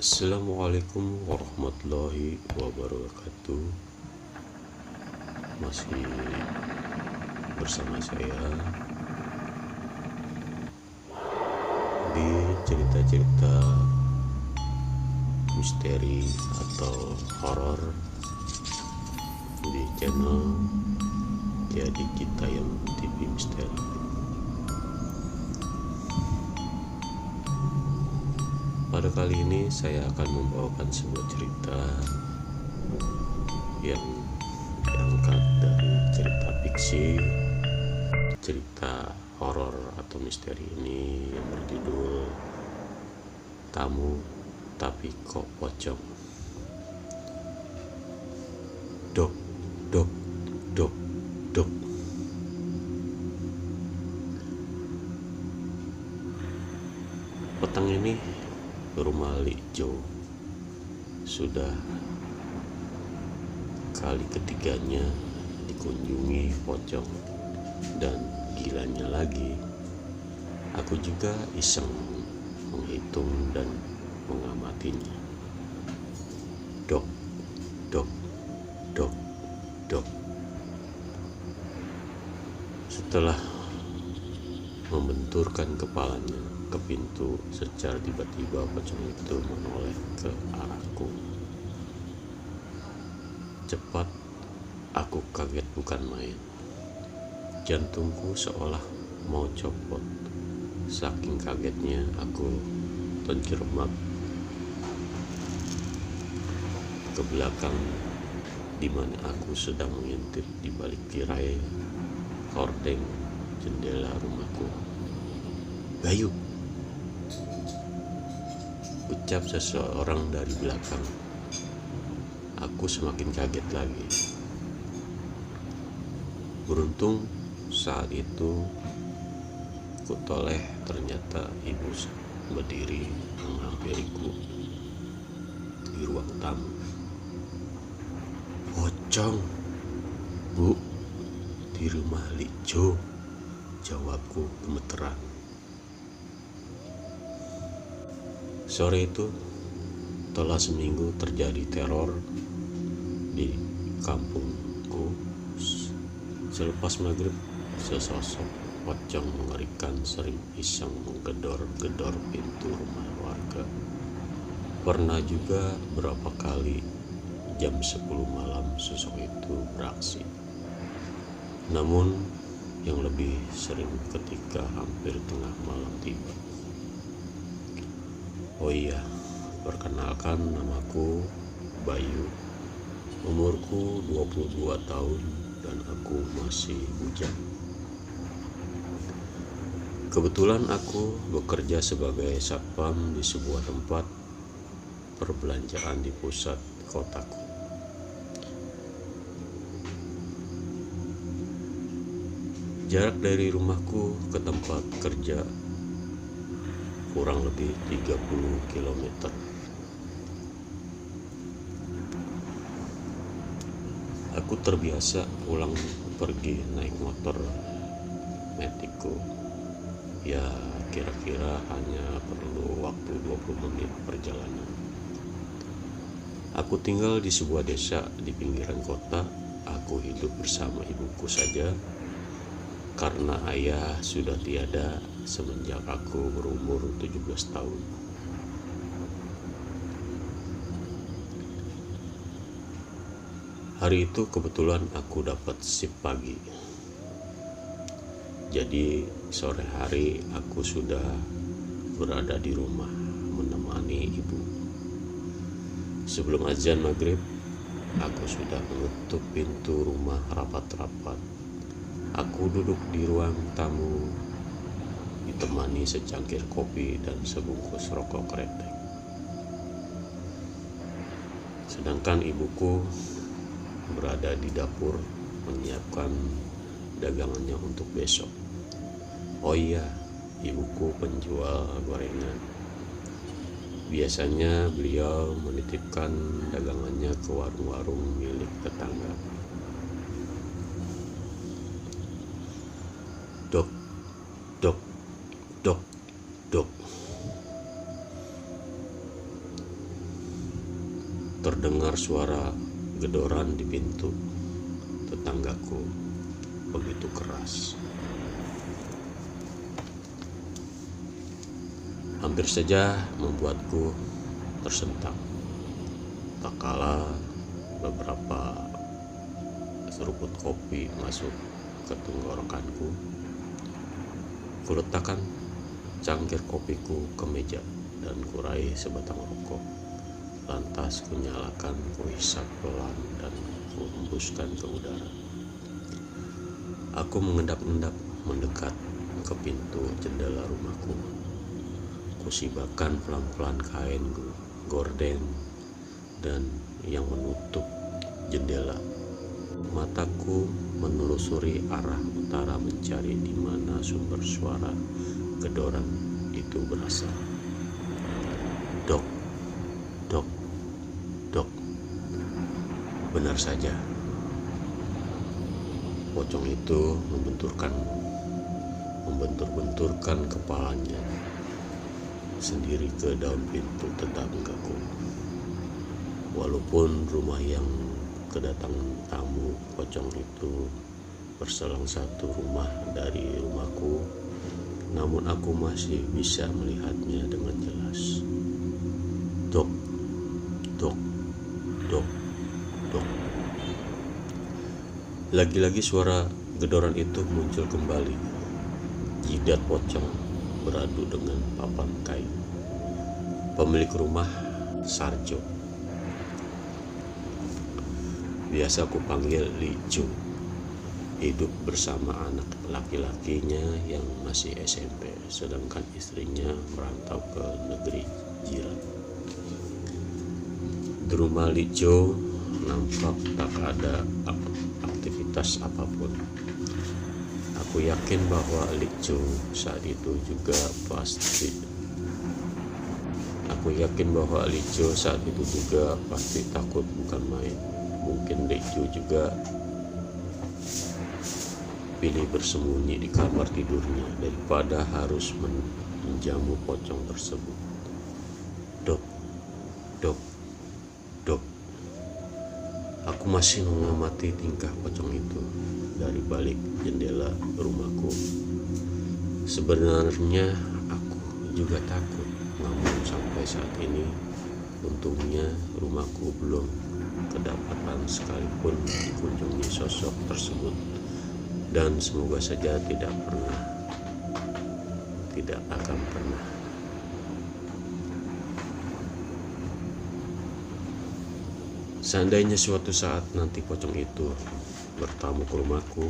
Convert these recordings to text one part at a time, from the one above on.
Assalamualaikum warahmatullahi wabarakatuh. Masih bersama saya di cerita-cerita misteri atau horor di channel Jadi Citayam TV Misteri. Pada kali ini saya akan membawakan sebuah cerita yang diangkat dari cerita fiksi, cerita horor atau misteri ini yang berjudul Tamu Tapi Kok Pocong. Dok, dok, dok, dok. Petang ini rumah Likjo sudah kali ketiganya dikunjungi pocong, dan gilanya lagi aku juga iseng menghitung dan mengamatinya. Dok, dok, dok, dok. Setelah membenturkan kepalanya ke pintu, secara tiba-tiba pocong itu menoleh ke arahku. Cepat, aku kaget bukan main. Jantungku seolah mau copot. Saking kagetnya aku terjerembab ke belakang, di mana aku sedang mengintip di balik tirai hordeng jendela rumahku. Bayu, ucap seseorang dari belakang. Aku semakin kaget lagi. Beruntung saat itu ku toleh, ternyata ibu berdiri menghampiriku di ruang tamu. Pocong, Bu, di rumah Likjo, jawabku gemeteran. Sore itu telah seminggu terjadi teror di kampungku. Selepas maghrib, sesosok pocong mengerikan sering iseng menggedor-gedor pintu rumah warga. Pernah juga berapa kali jam 10 malam sosok itu beraksi. Namun yang lebih sering ketika hampir tengah malam tiba. Oh iya, perkenalkan, namaku Bayu. Umurku 22 tahun dan aku masih bujang. Kebetulan aku bekerja sebagai satpam di sebuah tempat perbelanjaan di pusat kotaku. Jarak dari rumahku ke tempat kerja kurang lebih 30 km. Aku terbiasa pulang pergi naik motor Metigo. Ya, kira-kira hanya perlu waktu 20 menit perjalanan. Aku tinggal di sebuah desa di pinggiran kota. Aku hidup bersama ibuku saja, karena ayah sudah tiada semenjak aku berumur 17 tahun. Hari itu kebetulan aku dapat shift pagi. Jadi sore hari aku sudah berada di rumah menemani ibu. Sebelum azan maghrib, aku sudah menutup pintu rumah rapat-rapat. Aku duduk di ruang tamu ditemani secangkir kopi dan sebungkus rokok kretek. Sedangkan ibuku berada di dapur menyiapkan dagangannya untuk besok. Oh iya, ibuku penjual gorengan. Biasanya beliau menitipkan dagangannya ke warung-warung milik tetangga. Dok, dok, dok, dok. terdengar suara gedoran di pintu tetanggaku begitu keras. Hampir saja membuatku tersentak. Tak kala beberapa seruput kopi masuk ke tenggorokanku, kuletakkan cangkir kopiku ke meja dan kurai sebatang rokok. Lantas kunyalakan, kuhisap pelan dan kuhembuskan ke udara. Aku mengendap-endap mendekat ke pintu jendela rumahku. Kusibakan pelan-pelan kain gorden dan yang menutup jendela. Mataku menelusuri arah utara mencari di mana sumber suara gedoran itu berasal. Dok, dok, dok. Benar saja. Pocong itu membentur-benturkan kepalanya sendiri ke daun pintu tetanggaku. Walaupun rumah yang kedatangan tamu pocong itu berselang satu rumah dari rumahku, namun aku masih bisa melihatnya dengan jelas. Dok, dok, dok, dok. Lagi-lagi suara gedoran itu muncul kembali. Jidat pocong beradu dengan papan kayu. Pemilik rumah, Sarjo, biasa aku panggil Licu, hidup bersama anak laki-lakinya yang masih SMP, sedangkan istrinya merantau ke negeri jiran. Di rumah Licu nampak tak ada aktivitas apapun. Aku yakin bahwa Licu saat itu juga pasti takut bukan main. Mungkin Licu juga pilih bersembunyi di kamar tidurnya daripada harus menjamu pocong tersebut. Dok, dok, dok. Aku masih mengamati tingkah pocong itu dari balik jendela rumahku. Sebenarnya aku juga takut, namun sampai saat ini untungnya rumahku belum kedapatan sekalipun dikunjungi sosok tersebut, dan semoga saja tidak akan pernah. Seandainya suatu saat nanti pocong itu bertamu ke rumahku,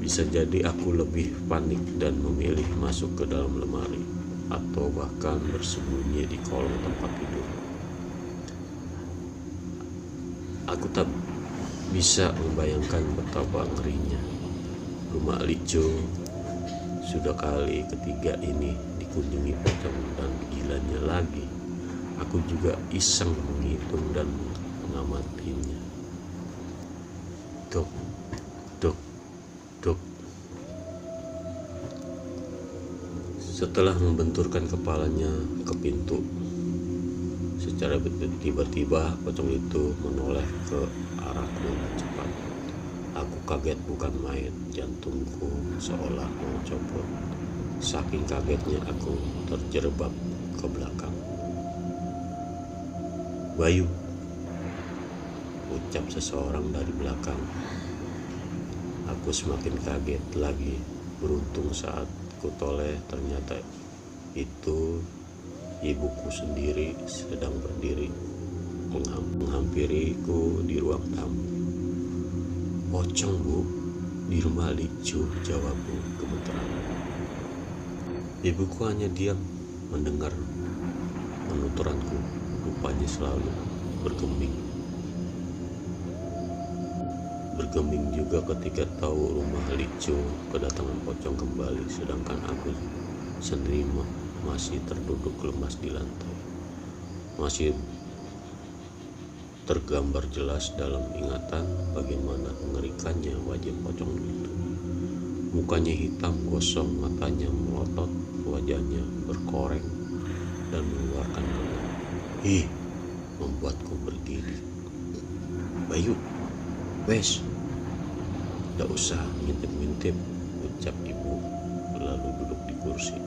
bisa jadi aku lebih panik dan memilih masuk ke dalam lemari atau bahkan bersembunyi di kolong tempat tidur. Aku tak bisa membayangkan betapa ngerinya. Rumah Licu sudah kali ketiga ini dikunjungi pocong, dan gilanya lagi aku juga iseng menghitung dan mengamatinya. Dok, dok, dok. Setelah membenturkan kepalanya ke pintu, secara tiba-tiba pocong itu menoleh ke arahku cepat. Aku kaget bukan main, jantungku seolah mau copot. Saking kagetnya aku terjerebab ke belakang. Bayu, ucap seseorang dari belakang. Aku semakin kaget lagi. Beruntung saat ku toleh, ternyata itu ibuku sendiri sedang berdiri menghampiriku di ruang tamu. Pocong, Bu, di rumah Licu, jawabku gemeteran. Ibuku hanya diam mendengar penuturanku. Rupanya selalu bergeming juga ketika tahu rumah Licu kedatangan pocong kembali, sedangkan aku sendiri masih terduduk lemas di lantai. Masih tergambar jelas dalam ingatan bagaimana mengerikannya wajah pocong itu. Mukanya hitam gosong, matanya melotot, wajahnya berkoreng, Ih, membuatku berdiri. Bayu, wes, gak usah ngintip-ngintip, ucap ibu lalu duduk di kursi.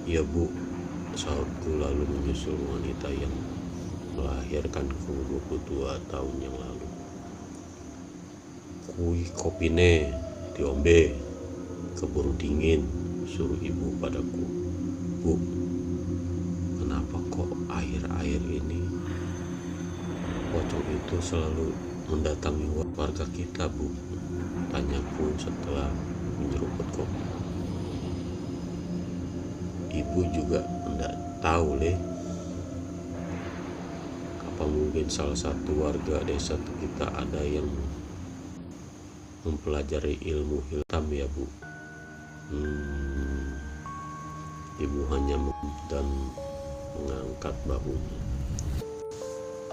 Iya bu, sahutku lalu menyusul wanita yang melahirkanku 22 tahun yang lalu. Kui kopine diombe, keburu dingin, suruh ibu padaku. Bu, kenapa kok akhir-akhir ini pocong itu selalu mendatangi warga kita, Bu? Tanyaku setelah menyeruput kopi. Ibu juga tidak tahu, Le. Apa mungkin salah satu warga desa kita ada yang mempelajari ilmu hitam ya, Bu? Ibu hanya dan mengangkat bahunya.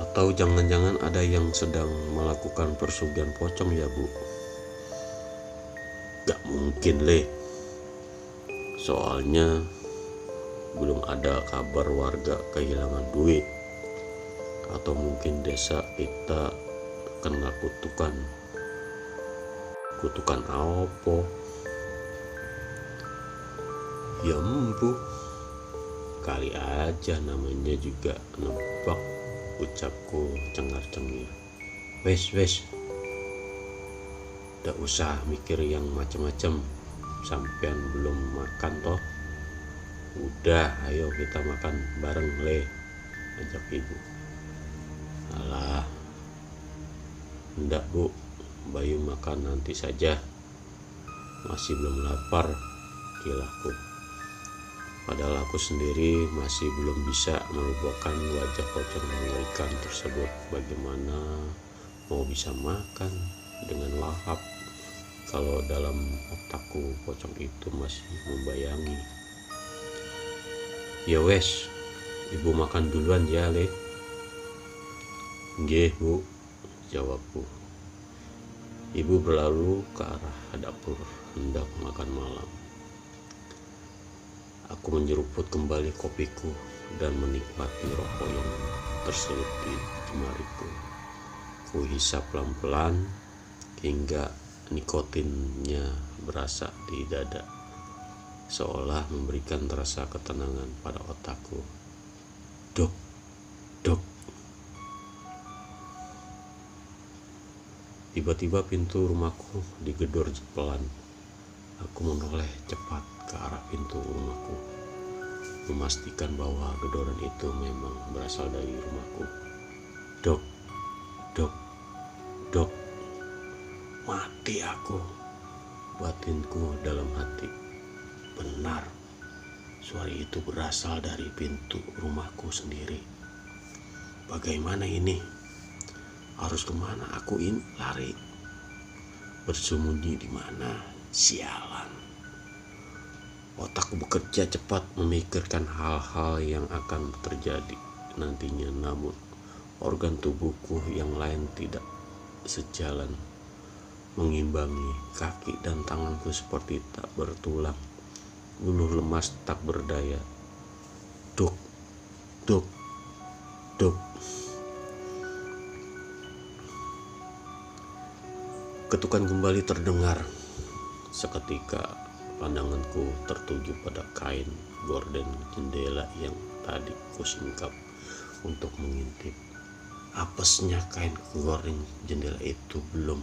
Atau jangan-jangan ada yang sedang melakukan persugihan pocong ya, Bu? Gak mungkin, Le. Soalnya belum ada kabar warga kehilangan duit. Atau mungkin desa kita kena kutukan. Kutukan apa? Ya empu, kali aja namanya juga nebak, ucapku cengar-cengir. Wes, gak usah mikir yang macem-macem, sampean belum makan toh. Udah, ayo kita makan bareng, Le, ajak ibu. Alah, ndak Bu, Bayu makan nanti saja, masih belum lapar, kilahku. Padahal aku sendiri masih belum bisa melupakan wajah pocong mengerikan tersebut. Bagaimana mau bisa makan dengan lahap kalau dalam otakku pocong itu masih membayangi. Ya wes, ibu makan duluan ya, Le. Nggih, Bu, jawabku. Ibu berlalu ke arah dapur hendak makan malam. Aku menyeruput kembali kopiku dan menikmati rokok yang terselip di jemariku. Ku hisap pelan-pelan hingga nikotinnya berasa di dada, seolah memberikan rasa ketenangan pada otakku. Dok, dok. Tiba-tiba pintu rumahku digedor pelan. Aku menoleh cepat ke arah pintu rumahku, memastikan bahwa gedoran itu memang berasal dari rumahku. Dok, dok, dok. Mati aku, batinku dalam hati. Benar, suara itu berasal dari pintu rumahku sendiri. Bagaimana ini? Harus kemana aku ini lari? Bersembunyi di mana? Sialan. Otakku bekerja cepat memikirkan hal-hal yang akan terjadi nantinya, namun organ tubuhku yang lain tidak sejalan, mengimbangi. Kaki dan tanganku seperti tak bertulang, luluh lemas tak berdaya. Duk, duk, duk. Ketukan kembali terdengar. Seketika pandanganku tertuju pada kain gorden jendela yang tadi kusingkap untuk mengintip. Apesnya kain gorden jendela itu belum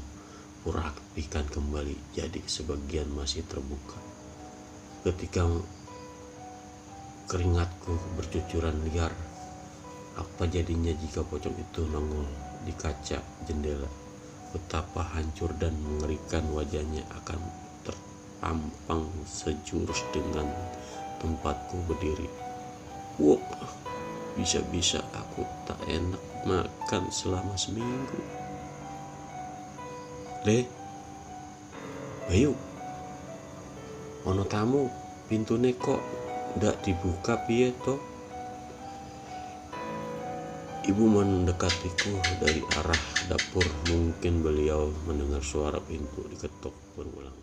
kurapikan kembali, jadi sebagian masih terbuka. Ketika keringatku bercucuran liar, apa jadinya jika pocong itu nongol di kaca jendela? Betapa hancur dan mengerikan wajahnya akan terpampang sejurus dengan tempatku berdiri. Wow, bisa-bisa aku tak enak makan selama seminggu. Le, Bayu, ono tamu, pintune kok ndak dibuka piye toh? Ibu mendekatiku dari arah dapur. Mungkin beliau mendengar suara pintu diketuk berulang.